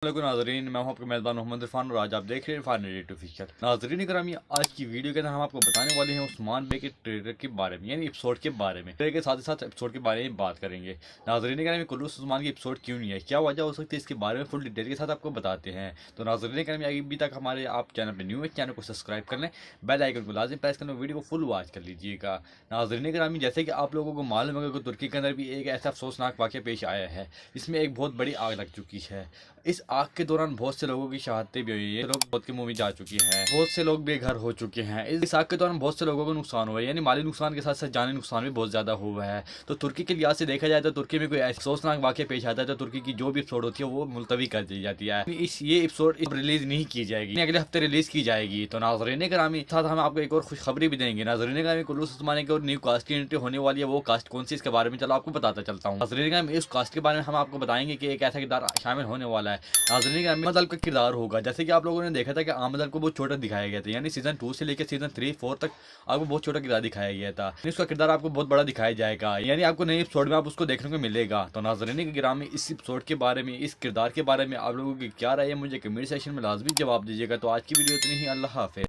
अस्सलामुअलैकुम नाज़रीन, मैं हूं आपका मेज़बान मोहम्मद इरफान और आज आप देख रहे हैं इरफान रेडी ऑफिशियल। नाज़रीन ग्रामी, आज की वीडियो के अंदर हम आपको बताने वाले हैं उस्मान बे के ट्रेलर के बारे में, यानी एपिसोड के बारे में। ट्रेलर के साथ ही साथ एपिसोड के बारे में बात करेंगे। नाज़रीन ग्रामी, कुल्लूस उस्मान की एपिसोड क्यों नहीं है, क्या वजह हो सकती है, इसके बारे में फुल डिटेल के साथ आपको बताते हैं। तो नाज़रीन ग्रामी, अभी तक हमारे आप चैनल पर न्यू है, चैनल को सब्सक्राइब कर लें, बेल आइकन को लाजिम प्रेस कर लें, वीडियो को फुल वॉच कर लीजिएगा। नाज़रीन ग्रामी, जैसे कि आप लोगों को मालूम है कि तुर्की के अंदर भी एक ऐसा अफसोसनाक वाक़या पेश आया है। इसमें एक बहुत बड़ी आग लग चुकी है। इस आग के दौरान बहुत से लोगों की शहादतें भी हुई है, लोग मौत के मुंह में जा चुकी हैं, बहुत से लोग बेघर हो चुके हैं। इस आग के दौरान बहुत से लोगों को नुकसान हुआ है, यानी माली नुकसान के साथ साथ जानी नुकसान भी बहुत ज़्यादा हुआ है। तो तुर्की के लिहाज से देखा जाए तो तुर्की में कोई अफसोसनाक वाक़या पेश आता है तो तुर्की की जो भी एपिसोड होती है वो मुलतवी कर दी जाती है। ये एपिसोड रिलीज नहीं की जाएगी, अगले हफ्ते रिलीज की जाएगी। तो नाज़रीन ग्रामी, साथ हम आपको एक और खुशखबरी भी देंगे। नाज़रीन ग्रामी, कुल्लूस उस्मानी की और न्यू कास्ट की एंट्री होने वाली है। वो कास्ट कौन सी, इसके बारे में चलो आपको बताता चलता हूँ। नाज़रीन ग्रामी, इस कास्ट के बारे में हम आपको बताएंगे कि एक ऐसा किरदार शामिल होने वाला है। नाज़रीन आमद अल का किरदार होगा। जैसे कि आप लोगों ने देखा था कि आमद अल को बहुत छोटा दिखाया गया था, यानी सीजन 2 से लेकर सीजन 3 4 तक आपको बहुत छोटा किरदार दिखाया गया था। उसका किरदार आपको बहुत बड़ा दिखाया जाएगा, यानी आपको नए एपिसोड में आप उसको देखने को मिलेगा। तो नाज़रीन ग्रामी, इस एपिसोड के बारे में, इस किरदार के बारे में आप लोगों की क्या राय है, मुझे कमेंट सेक्शन में लाजमी जवाब दीजिएगा। तो आज की वीडियो इतनी ही। अल्लाह हाफ़िज़।